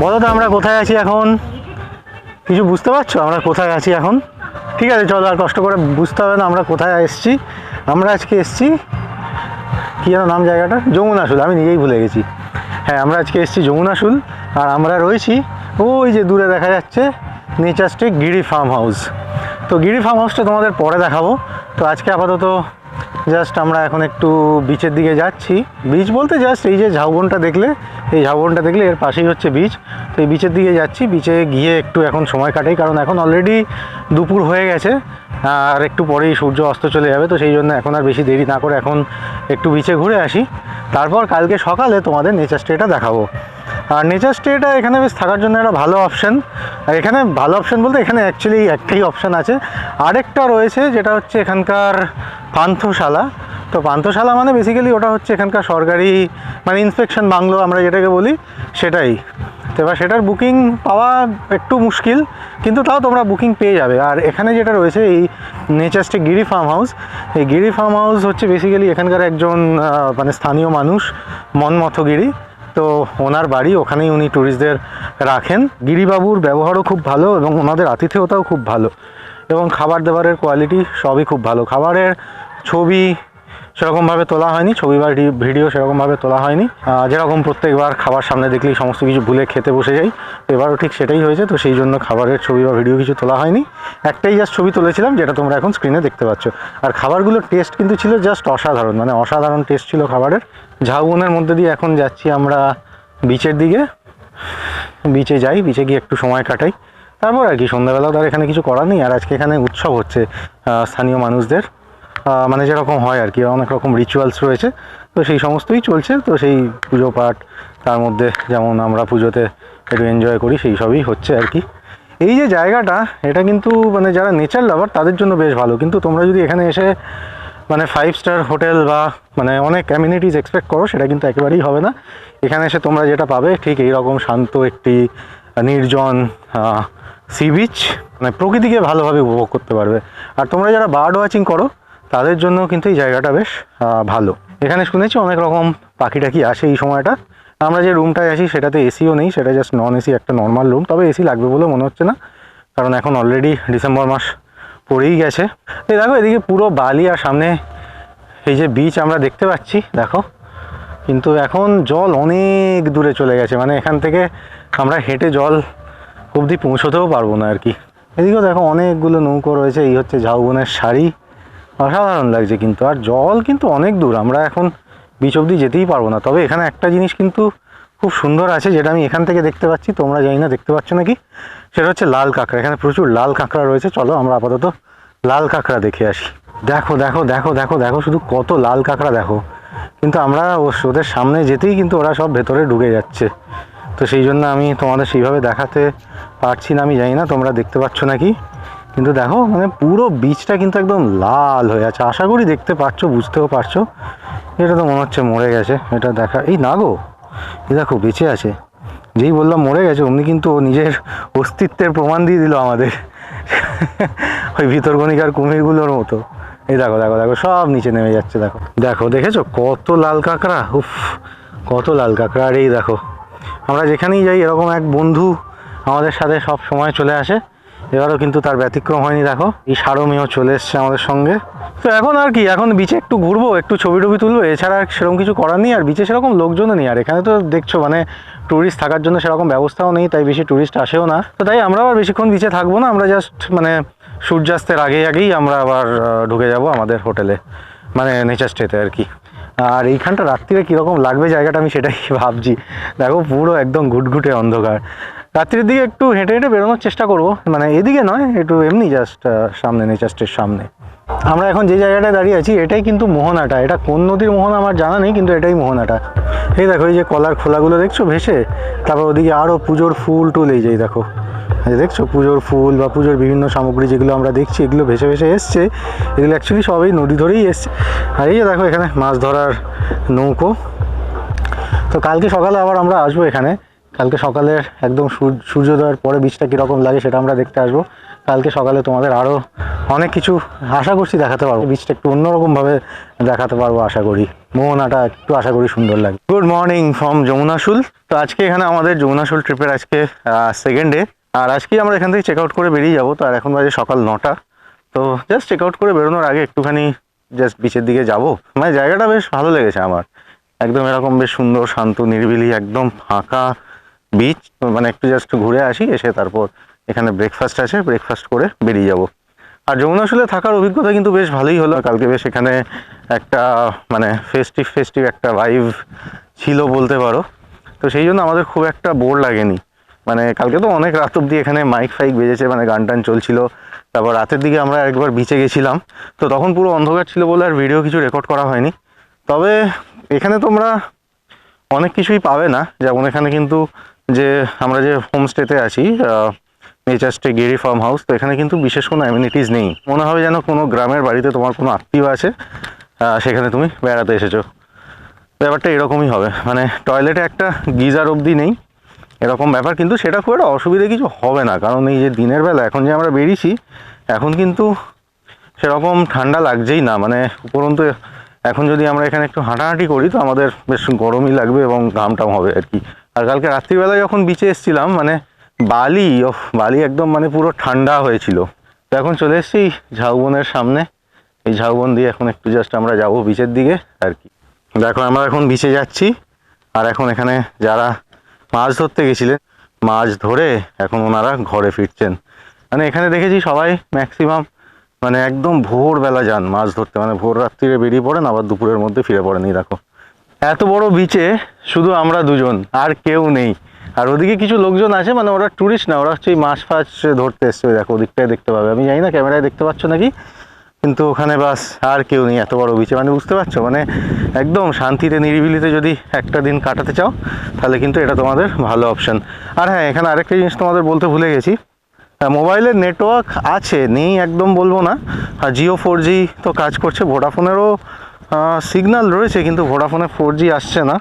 বলো তো আমরা কোথায় আছি এখন? কিছু বুঝতে পারছো আমরা কোথায় আছি এখন? ঠিক আছে, চলো আর কষ্ট করে বুঝতে হবে না আমরা কোথায় এসেছি। আমরা আজকে এসেছি, কী যেন নাম জায়গাটা, যমুনাশুল। আমি নিজেই ভুলে গেছি। হ্যাঁ, আমরা আজকে এসেছি যমুনাশুল। আর আমরা রয়েছি ওই যে দূরে দেখা যাচ্ছে নেচার স্টে গিরি ফার্ম হাউস। তো গিরি ফার্ম হাউসটা তোমাদের পরে দেখাবো। তো আজকে আপাতত জাস্ট আমরা এখন একটু বিচের দিকে যাচ্ছি। বিচ বলতে জাস্ট এই যে ঝাউবনটা দেখলে, এই ঝাউবনটা দেখলে এর পাশেই হচ্ছে বিচ। তো এই বিচের দিকে যাচ্ছি, বিচে গিয়ে একটু এখন সময় কাটাই, কারণ এখন অলরেডি দুপুর হয়ে গেছে আর একটু পরেই সূর্য অস্ত চলে যাবে। তো সেই জন্য এখন আর বেশি দেরি না করে এখন একটু বিচে ঘুরে আসি, তারপর কালকে সকালে তোমাদের নেচার স্টেটা দেখাবো। আর নেচার স্টেটা এখানে বেশ থাকার জন্য একটা ভালো অপশান। আর এখানে ভালো অপশান বলতে এখানে অ্যাকচুয়ালি একটাই অপশান আছে, আরেকটা রয়েছে যেটা হচ্ছে এখানকার পান্থশালা। তো পান্থশালা মানে বেসিক্যালি ওটা হচ্ছে এখানকার সরকারি মানে ইন্সপেকশন বাংলো আমরা যেটাকে বলি, সেটাই। তো এবার সেটার বুকিং পাওয়া একটু মুশকিল, কিন্তু তাও তোমরা বুকিং পেয়ে যাবে। আর এখানে যেটা রয়েছে এই নেচার স্টে গিরি ফার্ম হাউস, এই গিরি ফার্ম হাউস হচ্ছে বেসিক্যালি এখানকার একজন মানে স্থানীয় মানুষ, মনমথগিরি। তো ওনার বাড়ি ওখানেই, উনি ট্যুরিস্টদের রাখেন। গিরিবাবুর ব্যবহারও খুব ভালো এবং ওনাদের আতিথেয়তাও খুব ভালো, এবং খাবার দাবারের কোয়ালিটি সবই খুব ভালো। খাবারের ছবি সেরকমভাবে তোলা হয়নি, ছবি বা ভিডিও সেরকমভাবে তোলা হয়নি। যেরকম প্রত্যেকবার খাবার সামনে দেখলেই সমস্ত কিছু ভুলে খেতে বসে যাই, তো এবারও ঠিক সেটাই হয়েছে। তো সেই জন্য খাবারের ছবি বা ভিডিও কিছু তোলা হয়নি, একটাই জাস্ট ছবি তুলেছিলাম যেটা তোমরা এখন স্ক্রিনে দেখতে পাচ্ছ। আর খাবারগুলোর টেস্ট কিন্তু ছিল জাস্ট অসাধারণ, মানে অসাধারণ টেস্ট ছিল খাবারের। ঝাউবনের মধ্যে দিয়ে এখন যাচ্ছি আমরা বিচের দিকে। বিচে যাই, বিচে গিয়ে একটু সময় কাটাই, তারপর আর কি সন্ধ্যাবেলাও তার এখানে কিছু করার নেই। আর আজকে এখানে উৎসব হচ্ছে স্থানীয় মানুষদের, মানে যেরকম হয় আর কি, অনেক রকম রিচুয়ালস রয়েছে, তো সেই সমস্তই চলছে। তো সেই পুজো পাঠ, তার মধ্যে যেমন আমরা পুজোতে একটু এনজয় করি, সেই সবই হচ্ছে আর কি। এই যে জায়গাটা, এটা কিন্তু মানে যারা নেচার লাভার তাদের জন্য বেশ ভালো, কিন্তু তোমরা যদি এখানে এসে মানে 5 স্টার হোটেল বা মানে অনেক অ্যামিনিটিস এক্সপেক্ট করো, সেটা কিন্তু একেবারেই হবে না। এখানে এসে তোমরা যেটা পাবে ঠিক এইরকম শান্ত একটি নির্জন সি বিচ, মানে প্রকৃতিকে ভালোভাবে উপভোগ করতে পারবে। আর তোমরা যারা বার্ড ওয়াচিং করো তাদের জন্য কিন্তু এই জায়গাটা বেশ ভালো। এখানে শুনেছি অনেক রকম পাখি টাখি আসে এই সময়টা। আমরা যে রুমটায় আছি সেটাতে এসিও নেই, সেটা জাস্ট নন এসি একটা নর্মাল রুম, তবে এসি লাগবে বলে মনে হচ্ছে না, কারণ এখন অলরেডি ডিসেম্বর মাস পড়েই গেছে। এই দেখো এদিকে পুরো বালি, আর সামনে এই যে বিচ আমরা দেখতে পাচ্ছি দেখো, কিন্তু এখন জল অনেক দূরে চলে গেছে, মানে এখান থেকে আমরা হেঁটে জল অবধি পৌঁছতেও পারবো না আর কি। এদিকেও দেখো অনেকগুলো নৌকো রয়েছে, এই হচ্ছে ঝাউবনের শাড়ি, অসাধারণ লাগছে কিন্তু। আর জল কিন্তু অনেক দূর, আমরা এখন বিচ অবধি যেতেই পারবো না। তবে এখানে একটা জিনিস কিন্তু খুব সুন্দর আছে, যেটা আমি এখান থেকে দেখতে পাচ্ছি, তোমরা জানি না দেখতে পাচ্ছ নাকি, সেটা হচ্ছে লাল কাঁকড়া। এখানে প্রচুর লাল কাঁকড়া রয়েছে, চলো আমরা আপাতত লাল কাঁকড়া দেখে আসি। দেখো দেখো দেখো দেখো দেখো শুধু কত লাল কাঁকড়া দেখো, কিন্তু আমরা ওদের সামনে যেতেই কিন্তু ওরা সব ভেতরে ঢুকে যাচ্ছে। তো সেই জন্য আমি তোমাদের সেইভাবে দেখাতে পারছি না, আমি জানি না তোমরা দেখতে পাচ্ছ নাকি, কিন্তু দেখো মানে পুরো বিচটা কিন্তু একদম লাল হয়ে আছে। আশা করি দেখতে পাচ্ছ, বুঝতেও পারছো। এটা তো মনে হচ্ছে মরে গেছে, এটা দেখা, এই না গো, এই দেখো বেঁচে আছে। যেই বললাম মরে গেছে অমনি কিন্তু ও নিজের অস্তিত্বের প্রমাণ দিয়ে দিল আমাদের ওই ভিতরকণিকার কুমিরগুলোর মতো। এই দেখো দেখো দেখো সব নিচে নেমে যাচ্ছে, দেখো দেখো, দেখেছো কত লাল কাঁকড়া, উফ কত লাল কাঁকড়া। আর এই দেখো আমরা যেখানেই যাই এরকম এক বন্ধু আমাদের সাথে সব সময় চলে আসে, এবারও কিন্তু তার ব্যতিক্রম হয়নি। দেখো এই সারমেয় চলে এসছে আমাদের সঙ্গে। তো এখন আর কি, এখন বিচে একটু ঘুরবো, একটু ছবি টবি তুলবো, এছাড়া সেরকম কিছু করার নেই। আর বিচে সেরকম লোকজনও নেই, আর এখানে তো দেখছো মানে ট্যুরিস্ট থাকার জন্য সেরকম ব্যবস্থাও নেই, তাই বেশি ট্যুরিস্ট আসেও না। তো তাই আমরাও আর বেশিক্ষণ বিচে থাকবো না, আমরা জাস্ট মানে সূর্যাস্তের আগেই আমরা আবার ঢুকে যাব আমাদের হোটেলে, মানে নেচার স্টেতে আর কি। আর এইখানটা রাত্রিরে কীরকম লাগবে জায়গাটা আমি সেটাই ভাবছি। দেখো পুরো একদম ঘুটঘুটে অন্ধকার। রাত্রির দিকে একটু হেঁটে হেঁটে বেরোনোর চেষ্টা করব, মানে এদিকে নয়, একটু এমনি জাস্ট সামনে নেচার স্টের সামনে। আমরা এখন যে জায়গাটায় দাঁড়িয়ে আছি এটাই কিন্তু মোহনাটা। এটা কোন নদীর মোহনা আমার জানা নেই, কিন্তু এটাই মোহনাটা। এই দেখো এই যে কলার খোলাগুলো দেখছো ভেসে, তারপর ওদিকে আরও পুজোর ফুল টুল, এই যে দেখো এই দেখছো পুজোর ফুল বা পুজোর বিভিন্ন সামগ্রী যেগুলো আমরা দেখছি এগুলো ভেসে ভেসে এসছে, এগুলো অ্যাকচুয়ালি সবই নদী ধরেই এসছে। আর এই যে দেখো এখানে মাছ ধরার নৌকো। তো কালকে সকালে আবার আমরা আসবো এখানে, কালকে সকালের একদম সূর্যোদয়ের পরে বীজটা কীরকম লাগে সেটা আমরা দেখতে আসবো। কালকে সকালে তোমাদের আরও অনেক কিছু আশা করছি দেখাতে পারবো, বীজটা একটু অন্যরকমভাবে দেখাতে পারবো আশা করি। মোহনাটা একটু আশা করি সুন্দর লাগে। গুড মর্নিং ফ্রম যমুনাশুল। তো আজকে এখানে আমাদের যমুনাশুল ট্রিপের আজকে সেকেন্ড ডে। আর আজকেই আমরা এখান থেকে চেক আউট করে বেরিয়ে যাবো। তো আর এখন বাজে সকাল 9টা। তো জাস্ট চেক আউট করে বেরোনোর আগে একটুখানি জাস্ট বিচের দিকে যাব। মানে জায়গাটা বেশ ভালো লেগেছে আমার, একদম এরকম বেশ সুন্দর শান্ত নিরিবিলি একদম ফাঁকা বিচ। মানে একটু জাস্ট ঘুরে আসি, এসে তারপর এখানে ব্রেকফাস্ট আছে, ব্রেকফাস্ট করে বেরিয়ে যাব। আর যমুনাশুলে থাকার অভিজ্ঞতা কিন্তু বেশ ভালোই হলো। কালকে বেশ এখানে একটা মানে ফেস্টিভ একটা ভাইব ছিল বলতে পারো। তো সেই জন্য আমাদের খুব একটা বোর লাগেনি। মানে কালকে তো অনেক রাত অব্দি এখানে মাইক ফাইক বেজেছে, মানে গান টান চলছিল। তারপর রাতের দিকে আমরা একবার বিচে গেছিলাম, তো তখন পুরো অন্ধকার ছিল বলে আর ভিডিও কিছু রেকর্ড করা হয়নি। তবে এখানে তোমরা অনেক কিছুই পাবে না, যেমন এখানে কিন্তু যে আমরা যে হোমস্টেতে আছি নেচার স্টে গেরি ফার্ম হাউস, তো এখানে কিন্তু বিশেষ কোনো অ্যামিনিটিস নেই। মনে হবে যেন কোনো গ্রামের বাড়িতে তোমার কোনো আত্মীয় আছে, সেখানে তুমি বেড়াতে এসেছো, ব্যাপারটা এরকমই হবে। মানে টয়লেটে একটা গিজার অবধি নেই, এরকম ব্যাপার। কিন্তু সেটা খুব একটা অসুবিধে কিছু হবে না, কারণ এই যে দিনের বেলা এখন যে আমরা বেরিয়েছি, এখন কিন্তু সেরকম ঠান্ডা লাগছেই না। মানে উপরন্তু এখন যদি আমরা এখানে একটু হাঁটাহাঁটি করি তো আমাদের বেশ গরমই লাগবে এবং ঘামটাম হবে আর কি। আর কালকে রাত্রিবেলা যখন বিচে এসেছিলাম, মানে বালি একদম মানে পুরো ঠান্ডা হয়েছিল। তো এখন চলে এসেছি ঝাউবনের সামনে। এই ঝাউবন দিয়ে এখন একটু জাস্ট আমরা যাবো বিচের দিকে আর কি। দেখো আমরা এখন বিচে যাচ্ছি, আর এখন এখানে যারা মাছ ধরতে গেছিলেন, মাছ ধরে এখন ওনারা ঘরে ফিরছেন। মানে এখানে দেখেছি সবাই ম্যাক্সিমাম মানে একদম ভোরবেলা যান মাছ ধরতে, মানে ভোর রাত্রিরে বেরিয়ে পড়েন, আবার দুপুরের মধ্যে ফিরে পড়েন। এই দেখো এত বড় বিচে শুধু আমরা দুজন, আর কেউ নেই। আর ওদিকে কিছু লোকজন আছে, মানে ওরা ট্যুরিস্ট না, ওরা হচ্ছে মাছ ফাছ ধরতে এসছে। দেখো ওদিকটায় দেখতে পাবে, আমি জানি না ক্যামেরায় দেখতে পাচ্ছ নাকি, কিন্তু ওখানে বাস আর কেউ নেই এত বড় বিচে। মানে বুঝতে পারছো, মানে একদম শান্তিতে নিরিবিলিতে যদি একটা দিন কাটাতে চাও তাহলে কিন্তু এটা তোমাদের ভালো অপশান। আর হ্যাঁ, এখানে আরেকটা জিনিস তোমাদের বলতে ভুলে গেছি, মোবাইলের নেটওয়ার্ক আছে, নেই একদম বলবো না। আর জিও 4G তো কাজ করছে, ভোডাফোনেরও সিগন্যাল রয়েছে, কিন্তু ভোডাফোনে 4G আসছে না।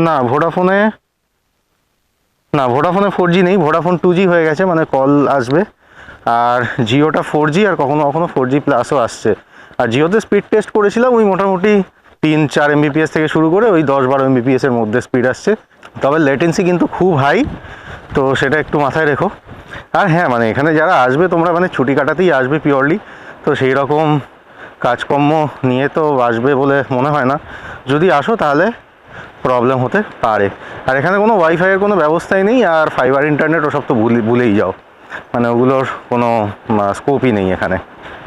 না ভোডাফোনে 4G নেই, ভোডাফোন 2G হয়ে গেছে, মানে কল আসবে। আর জিওটা 4G, আর কখনো কখনো 4G প্লাসও আসছে। আর জিওতে স্পিড টেস্ট করেছিলাম, ওই মোটামুটি 3-4 MBPS থেকে শুরু করে ওই 10-12 MBPS এর মধ্যে স্পিড আসছে। তবে লেটেন্সি কিন্তু খুব হাই, তো সেটা একটু মাথায় রেখো। আর হ্যাঁ, মানে এখানে যারা আসবে তোমরা মানে ছুটি কাটাতেই আসবে পিওরলি, তো সেই রকম কাজকর্ম নিয়ে তো আসবে বলে মনে হয় না। যদি আসো তাহলে প্রবলেম হতে পারে। আর এখানে কোনো ওয়াইফাইয়ের কোনো ব্যবস্থাই নেই, আর ফাইবার ইন্টারনেট ওসব তো ভুলেই যাও, মানে ওগুলোর কোনো স্কোপই নেই এখানে।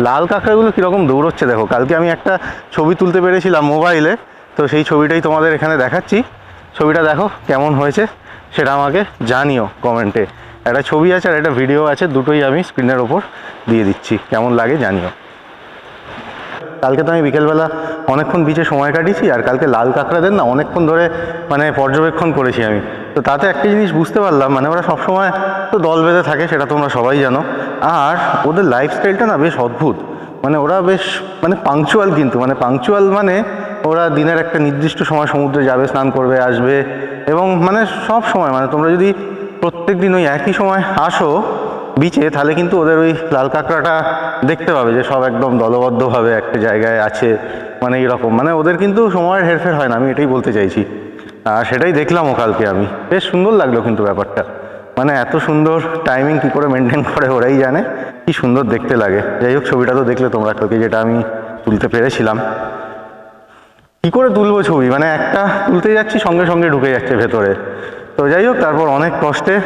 লাল কাঁকড়াগুলো কীরকম দৌড়চ্ছে দেখো। কালকে আমি একটা ছবি তুলতে পেরেছিলাম মোবাইলে, তো সেই ছবিটাই তোমাদের এখানে দেখাচ্ছি। ছবিটা দেখো কেমন হয়েছে সেটা আমাকে জানিও কমেন্টে। একটা ছবি আছে আর একটা ভিডিও আছে, দুটোই আমি স্ক্রিনের ওপর দিয়ে দিচ্ছি, কেমন লাগে জানিও। কালকে তো আমি বিকেলবেলা অনেকক্ষণ বিচে সময় কাটিয়েছি, আর কালকে লাল কাঁকড়াদের না অনেকক্ষণ ধরে মানে পর্যবেক্ষণ করেছি আমি। তো তাতে একটা জিনিস বুঝতে পারলাম, মানে ওরা সবসময় তো দল বেঁধে থাকে, সেটা তোমরা সবাই জানো। আর ওদের লাইফস্টাইলটা না বেশ অদ্ভুত। মানে ওরা বেশ মানে পাংচুয়াল, কিন্তু মানে পাংচুয়াল মানে ওরা দিনের একটা নির্দিষ্ট সময় সমুদ্রে যাবে, স্নান করবে, আসবে। এবং মানে সব সময়, মানে তোমরা যদি প্রত্যেক দিন ওই একই সময় আসো বিচে, তাহলে কিন্তু ওদের ওই লাল কাঁকড়াটা দেখতে পাবে যে সব একদম দলবদ্ধভাবে একটা জায়গায় আছে। মানে এরকম, মানে ওদের কিন্তু সময়ের হেরফের হয় না, আমি এটাই বলতে চাইছি। আর সেটাই দেখলামও কালকে আমি, বেশ সুন্দর লাগলো কিন্তু ব্যাপারটা। মানে এত সুন্দর টাইমিং কী করে মেনটেন করে ওরাই জানে, কি সুন্দর দেখতে লাগে। যাই হোক, ছবিটা তো দেখলে তোমরা কালকে, যেটা আমি তুলতে পেরেছিলাম। কী করে তুলবো ছবি, মানে একটা তুলতে যাচ্ছি সঙ্গে সঙ্গে ঢুকে যাচ্ছে ভেতরে। তো যাই হোক, তারপর অনেক কষ্টে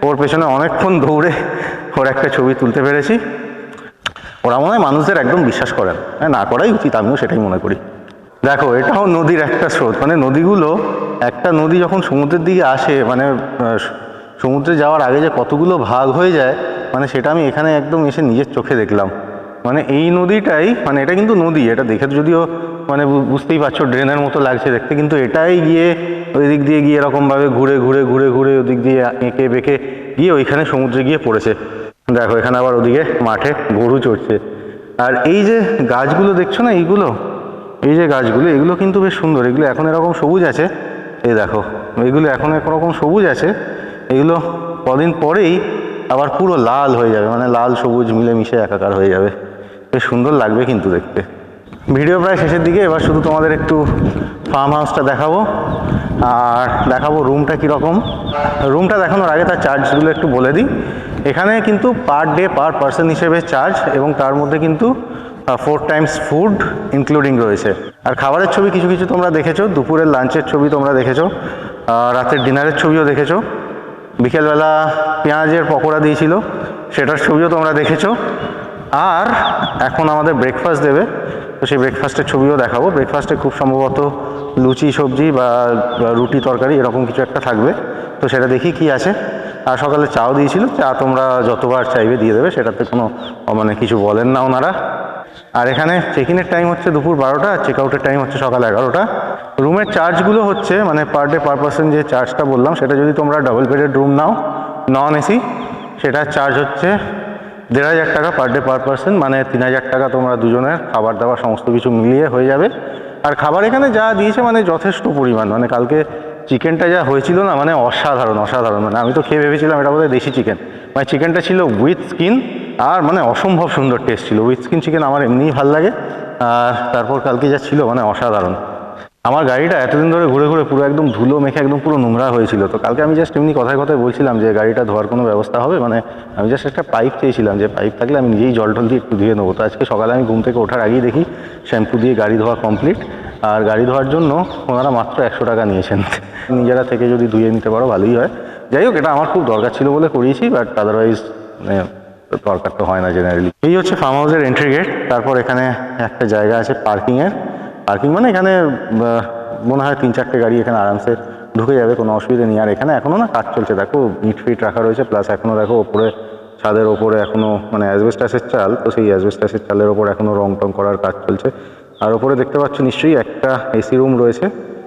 ওর পেছনে অনেকক্ষণ দৌড়ে ওর একটা ছবি তুলতে পেরেছি। ওরা মনে হয় মানুষদের একদম বিশ্বাস করেন, না করাই উচিত, আমিও সেটাই মনে করি। দেখো এটাও নদীর একটা স্রোত, মানে নদীগুলো, একটা নদী যখন সমুদ্রের দিকে আসে, মানে সমুদ্রে যাওয়ার আগে যে কতগুলো ভাগ হয়ে যায়, মানে সেটা আমি এখানে একদম এসে নিজের চোখে দেখলাম। মানে এই নদীটাই, মানে এটা কিন্তু নদী, এটা দেখে যদিও মানে বুঝতেই পারছো ড্রেনের মতো লাগছে দেখতে, কিন্তু এটাই গিয়ে ওই দিক দিয়ে গিয়ে এরকমভাবে ঘুরে ঘুরে ঘুরে ঘুরে ওদিক দিয়ে এঁকে বেঁকে গিয়ে ওইখানে সমুদ্রে গিয়ে পড়েছে। দেখো এখানে আবার ওদিকে মাঠে গরু চড়ছে। আর এই যে গাছগুলো দেখছো না, এইগুলো, এই যে গাছগুলো, এগুলো কিন্তু বেশ সুন্দর। এগুলো এখন এরকম সবুজ আছে, এই দেখো এগুলো এখন একরকম সবুজ আছে, এগুলো কদিন পরেই আবার পুরো লাল হয়ে যাবে, মানে লাল সবুজ মিলেমিশে একাকার হয়ে যাবে। বেশ সুন্দর লাগবে কিন্তু দেখতে। ভিডিও প্রায় শেষের দিকে, এবার শুধু তোমাদের একটু ফার্ম হাউসটা দেখাবো আর দেখাবো রুমটা কীরকম। রুমটা দেখানোর আগে তার চার্জগুলো একটু বলে দিই। এখানে কিন্তু পার ডে পার পার্সন হিসেবে চার্জ, এবং তার মধ্যে কিন্তু 4 টাইমস ফুড ইনক্লুডিং রয়েছে। আর খাবারের ছবি কিছু কিছু তোমরা দেখেছো, দুপুরের লাঞ্চের ছবি তোমরা দেখেছো, রাতের ডিনারের ছবিও দেখেছো, বিকেলবেলা পেঁয়াজের পকোড়া দিয়েছিল সেটার ছবিও তোমরা দেখেছো। আর এখন আমাদের ব্রেকফাস্ট দেবে, তো সেই ব্রেকফাস্টের ছবিও দেখাবো। ব্রেকফাস্টে খুব সম্ভবত লুচি সবজি বা রুটি তরকারি এরকম কিছু একটা থাকবে, তো সেটা দেখি কি আছে। আর সকালে চাও দিয়েছিল, চা তোমরা যতবার চাইবে দিয়ে দেবে, সেটাতে কোনো মানে কিছু বলেন না ওনারা। আর এখানে চেক ইনের টাইম হচ্ছে দুপুর 12টা, আর চেক আউটের টাইম হচ্ছে সকাল 11টা। রুমের চার্জগুলো হচ্ছে মানে পার ডে পার পার্সন যে চার্জটা বললাম, সেটা যদি তোমরা ডাবল বেডেড রুম নাও নন এসি, সেটার চার্জ হচ্ছে 1,500 টাকা পার ডে পার পার্সন, মানে 3,000 টাকা তোমরা দুজনের খাবার দাবার সমস্ত কিছু মিলিয়ে হয়ে যাবে। আর খাবার এখানে যা দিয়েছে মানে যথেষ্ট পরিমাণ, মানে কালকে চিকেনটা যা হয়েছিল না, মানে অসাধারণ অসাধারণ। মানে আমি তো খেয়ে ভেবেছিলাম এটা বোধহয় দেশি চিকেন, মানে চিকেনটা ছিল উইথ স্কিন, আর মানে অসম্ভব সুন্দর টেস্ট ছিল। উইথ স্কিন চিকেন আমার এমনিই ভালো লাগে, আর তারপর কালকে যা ছিল মানে অসাধারণ। আমার গাড়িটা এতদিন ধরে ঘুরে ঘুরে পুরো একদম ধুলো মেখে একদম পুরো নোংরা হয়েছিল, তো কালকে আমি জাস্ট এমনি কথায় কথায় বলছিলাম যে গাড়িটা ধোয়ার কোনো ব্যবস্থা হবে, মানে আমি জাস্ট একটা পাইপ চেয়েছিলাম, যে পাইপ থাকলে আমি নিজেই জল টল দিয়ে একটু ধুয়ে নেবো। তো আজকে সকালে আমি ঘুম থেকে ওঠার আগেই দেখি শ্যাম্পু দিয়ে গাড়ি ধোয়া কমপ্লিট, আর গাড়ি ধোয়ার জন্য ওনারা মাত্র 100 টাকা নিয়েছেন। নিজেরা থেকে যদি ধুয়ে নিতে পারো ভালোই হয়। যাই হোক, এটা আমার খুব দরকার ছিল বলে করিয়েছি, বাট আদারওয়াইজ দরকার তো হয় না জেনারেলি। এই হচ্ছে ফার্ম হাউসের এন্ট্রি গেট। তারপর এখানে একটা জায়গা আছে পার্কিংয়ের। পার্কিং মানে এখানে মনে হয় 3-4টে গাড়ি এখানে আরামসে ঢুকে যাবে, কোনো অসুবিধা নেই। আর এখানে এখনও না কাজ চলছে, দেখো ইট ফিট রাখা রয়েছে, প্লাস এখনও দেখো ওপরে ছাদের ওপরে এখনও মানে অ্যাসবেস্টাসের চাল, তো সেই অ্যাসবেস্টাসের চালের ওপর এখনও রং টং করার কাজ চলছে। আর ওপরে দেখতে পাচ্ছ নিশ্চয়ই একটা এসি রুম রয়েছে,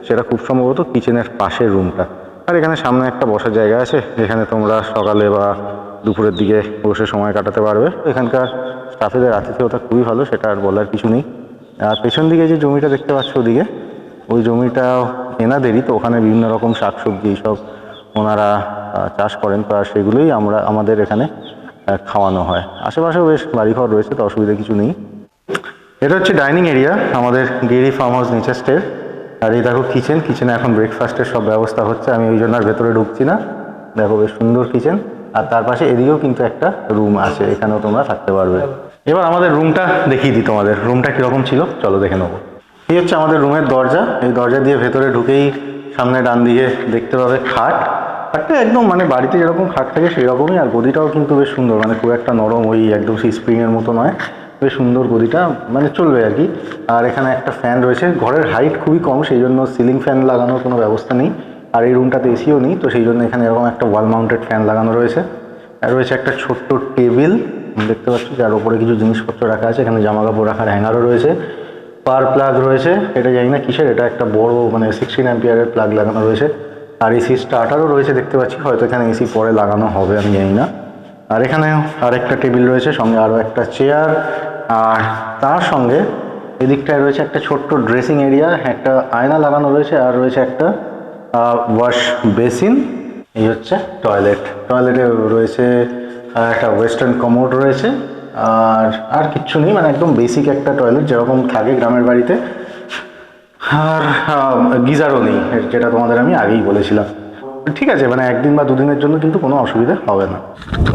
সেটা খুব সম্ভবত কিচেনের পাশের রুমটা। আর এখানে সামনে একটা বসার জায়গা আছে, যেখানে তোমরা সকালে বা দুপুরের দিকে বসে সময় কাটাতে পারবে। এখানকার স্টাফেদের আতিথেয়তা খুবই ভালো, সেটা আর বলার কিছু নেই। আর পেছন দিকে যে জমিটা দেখতে পাচ্ছ ওদিকে, ওই জমিটাও এনাদেরই, তো ওখানে বিভিন্ন রকম শাকসবজি সব ওনারা চাষ করেন, তো আর সেগুলোই আমাদের এখানে খাওয়ানো হয়। আশেপাশেও বেশ বাড়িঘর রয়েছে, তো অসুবিধা কিছু নেই। এটা হচ্ছে ডাইনিং এরিয়া আমাদের গেরি ফার্ম হাউস নেচার স্টের। আর এই দেখো কিচেন, কিচেনে এখন ব্রেকফাস্টের সব ব্যবস্থা হচ্ছে, আমি ওই জন্য আর ভেতরে ঢুকছি না। দেখো বেশ সুন্দর কিচেন, আর তার পাশে এদিকেও কিন্তু একটা রুম আছে, এখানেও তোমরা থাকতে পারবে। এবার আমাদের রুমটা দেখিয়ে দিই তোমাদের, রুমটা কীরকম ছিল চলো দেখে নেবো। এই হচ্ছে আমাদের রুমের দরজা। এই দরজা দিয়ে ভেতরে ঢুকেই সামনে ডান দিকে দেখতে পাবে খাট। খাটটা একদম মানে বাড়িতে যেরকম খাট থাকে সেই রকমই, আর গদিটাও কিন্তু বেশ সুন্দর, মানে খুব একটা নরম ওই একদম সেই স্প্রিংয়ের মতো নয়, বেশ সুন্দর গদিটা, মানে চলবে আর কি। আর এখানে একটা ফ্যান রয়েছে, ঘরের হাইট খুবই কম, সেই জন্য সিলিং ফ্যান লাগানোর কোনো ব্যবস্থা নেই। আর এই রুমটাতে এসিও নেই, তো সেই জন্য এখানে এরকম একটা ওয়াল মাউন্টেড ফ্যান লাগানো রয়েছে। আর রয়েছে একটা ছোট্ট টেবিল দেখতে পাচ্ছি, যার উপরে কিছু জিনিসপত্র রাখা আছে। এখানে জামা কাপড় রাখার হ্যাঙ্গারও রয়েছে, পাওয়ার প্লাগ রয়েছে, এটা জানি না কিসের, এটা একটা বড় মানে 16 অ্যাম্পিয়ারের প্লাগ লাগানো রয়েছে। আর এসি স্টার্টারও রয়েছে দেখতে পাচ্ছি, হয়তো এখানে এসি পরে লাগানো হবে, আমি জানি না। আর এখানে আরেকটা টেবিল রয়েছে, সঙ্গে আরও একটা চেয়ার, আর তার সঙ্গে এদিকটায় রয়েছে একটা ছোট্ট ড্রেসিং এরিয়া, একটা আয়না লাগানো রয়েছে, আর রয়েছে একটা ওয়াশ বেসিন। এই হচ্ছে টয়লেট। টয়লেটে রয়েছে একটা ওয়েস্টার্ন কমোড রয়েছে, আর কিচ্ছু নেই, মানে একদম বেসিক একটা টয়লেট যেরকম থাকে গ্রামের বাড়িতে। আর গিজারও নেই, যেটা তোমাদের আমি আগেই বলেছিলাম। ঠিক আছে, মানে একদিন বা দুদিনের জন্য কিন্তু কোনো অসুবিধা হবে না।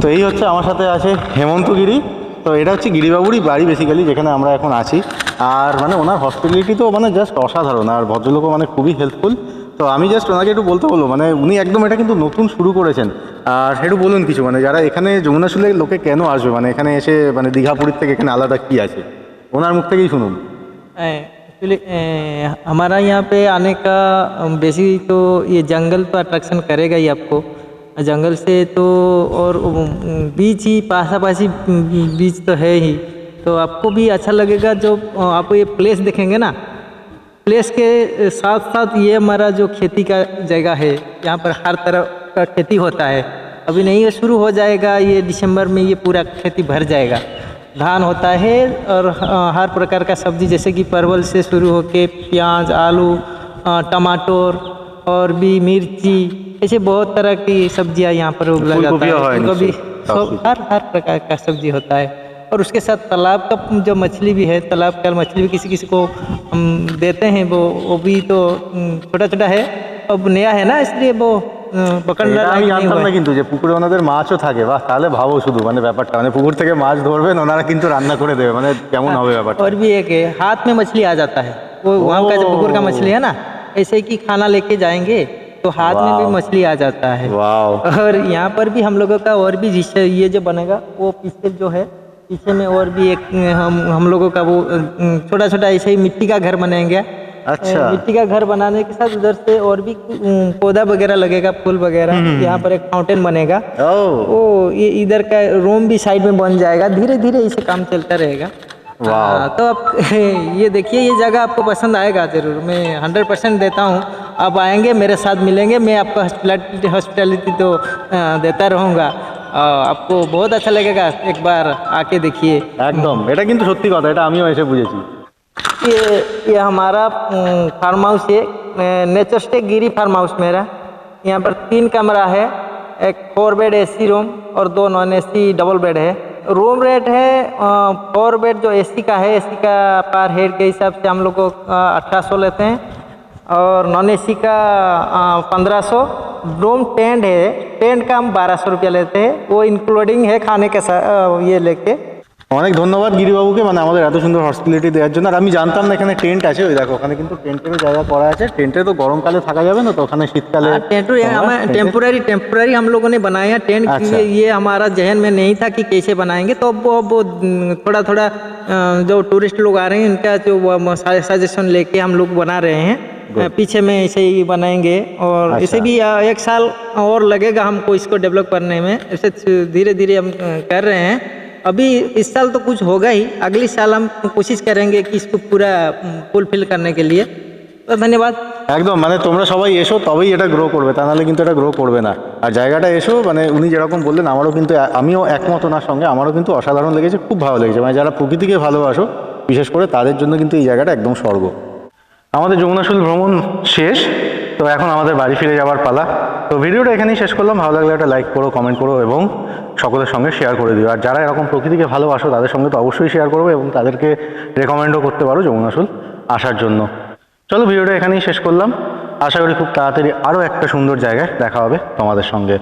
তো এই হচ্ছে আমার সাথে আছে হেমন্ত গিরি। তো এটা হচ্ছে গিরিবাবুরই বাড়ি বেসিক্যালি, যেখানে আমরা এখন আছি। আর মানে ওনার হসপিটালিটি তো মানে জাস্ট অসাধারণ, আর ভদ্রলোকও মানে খুবই হেল্পফুল। তো আমি জাস্ট ওনাকে একটু বলতে বলবো, মানে উনি একদম এটা কিন্তু নতুন শুরু করেছেন। আর একটু বলুন কিছু, মানে যারা এখানে যমুনাশুলের লোকে কেন আসবে, মানে এখানে এসে মানে দীঘা পুরীর থেকে এখানে আলাদা কী আছে, ওনার মুখ থেকেই শুনুন। एक्चुअली हमारा यहाँ पे आने का बेसिक तो ये जंगल तो अट्रैक्शन करेगा ही आपको। जंगल से तो और बीच ही पासापासी बीच तो है ही, तो आपको भी अच्छा लगेगा। जो आप ये प्लेस देखेंगे ना, प्लेस के साथ साथ ये हमारा जो खेती का जगह है, यहाँ पर हर तरह का खेती होता है। अभी नहीं ये शुरू हो जाएगा, ये दिसंबर में ये पूरा खेती भर जाएगा। धान होता है और हर प्रकार का सब्जी, जैसे कि परवल से शुरू होके प्याज, आलू, टमाटर और भी मिर्ची, ऐसे बहुत तरह की सब्जियां यहाँ पर उगाया जाता है। कभी हर प्रकार का सब्जी होता है। और उसके साथ तालाब का जो मछली भी है, तालाब का मछली भी किसी किसी को हम देते हैं, वो भी तो छोटा छोटा है, अब नया है ना, इसलिए वो पकड़ना এটা আমি लायक नहीं জানতাম हुआ না है। কিন্তু যে পুকুরে ওনাদের মাছও থাকে। বাহ, তাহলে ভাবো শুধু মানে ব্যাপারটা, মানে পুকুর থেকে মাছ ধরবেন ওনারা কিন্তু রান্না করে দেবে, মানে কেমন হবে ব্যাপারটা। और भी एक है, हाथ में मछली आ जाता है, वो वहाँ का जो पुकुर का मछली है ना, ऐसे कि खाना लेके जाएंगे तो हाथ में भी वाह। मछली आ जाता है। वाओ। और यहाँ पर भी हम लोगों का और भी जिससे ये जो बनेगा, वो पीछे जो है, पीछे में और भी एक हम लोगों का वो छोटा छोटा ऐसे ही मिट्टी का घर बनेंगे। अच्छा। मिट्टी का घर बनाने के साथ उधर से और भी पौधा वगैरह लगेगा, फूल वगैरह, यहाँ पर एक फाउंटेन बनेगा। ও वो ये इधर का रूम भी साइड में बन जाएगा, धीरे धीरे इसे काम चलता रहेगा। वाह। तो आप ये देखिए, ये जगह आपको पसंद आएगा ज़रूर, मैं 100% देता हूँ। आप आएंगे मेरे साथ मिलेंगे, मैं आपको हॉस्पिटलिटी तो देता रहूँगा, आपको बहुत अच्छा लगेगा, एक बार आके देखिए। একদম, এটা কিন্তু সত্যি কথা, এটা আমিও এসে বুঝেছি। ये हमारा फार्म हाउस है, नेचर स्टे गिरी फार्म हाउस मेरा। यहाँ पर 3 कमरा है, एक 4 बेड एसी रूम और 2 नॉन एसी डबल बेड है। रूम रेट है 4 बेड जो एसी का है, एसी का पर हेड के हिसाब से हम लोग को 1800 लेते हैं, और नॉन एसी का 1500। रूम टेंट है, टेंट का हम 1200 रुपया लेते हैं, वो इंक्लूडिंग है खाने के साथ ये लेके। অনেক ধন্যবাদ গিরিবাবুকে, মানে আমাদের এত সুন্দর হসপিটালিটি দেওয়ার জন্য। আর আমি জানতাম না এখানে টেন্ট আছে, ওই দেখো ওখানে কিন্তু টেন্টেরও জায়গা করা আছে। টেন্টে তো গরমকালে থাকা যাবে না, তো ওখানে শীতকালে टेम्पोररी टेम्पोररी हम लोगों ने बनाया टेंट। अच्छा। ये हमारा जहन में नहीं था कि कैसे बनाएंगे, तो अब वो थोड़ा थोड़ा जो टूरिस्ट लोग आ रहे हैं उनका जो सजेशन लेके हम लोग बना रहे हैं। पीछे में ऐसे ही बनाएंगे, और अच्छा। इसे भी 1 साल और लगेगा हमको इसको डेवलप करने में। ऐसे धीरे धीरे हम कर रहे हैं। अभी इस साल तो कुछ होगा ही, अगली साल हम कोशिश करेंगे कि इसको पूरा फुलफिल करने के लिए। तो धन्यवाद। একদম, মানে তোমরা সবাই এসো তবেই এটা গ্রো করবে, তা নাহলে কিন্তু এটা গ্রো করবে না। আর জায়গাটা এসো, মানে উনি যেরকম বললেন আমারও কিন্তু, আমিও একমত ওনার সঙ্গে, আমারও কিন্তু অসাধারণ লেগেছে, খুব ভালো লেগেছে। মানে যারা প্রকৃতিকে ভালোবাসো বিশেষ করে তাদের জন্য কিন্তু এই জায়গাটা একদম স্বর্গ। আমাদের যমুনাশুল ভ্রমণ শেষ, তো এখন আমাদের বাড়ি ফিরে যাওয়ার পালা। তো ভিডিওটা এখানেই শেষ করলাম। ভালো লাগলে একটা লাইক করো, কমেন্ট করো এবং সকলের সঙ্গে শেয়ার করে দিও। আর যারা এরকম প্রকৃতিকে ভালোবাসো তাদের সঙ্গে তো অবশ্যই শেয়ার করবে এবং তাদেরকে রেকমেন্ডও করতে পারো যমুনাশুল আসার জন্য। চলো ভিডিওটা এখানেই শেষ করলাম। আশা করি খুব তাড়াতাড়ি আরও একটা সুন্দর জায়গায় দেখা হবে তোমাদের সঙ্গে।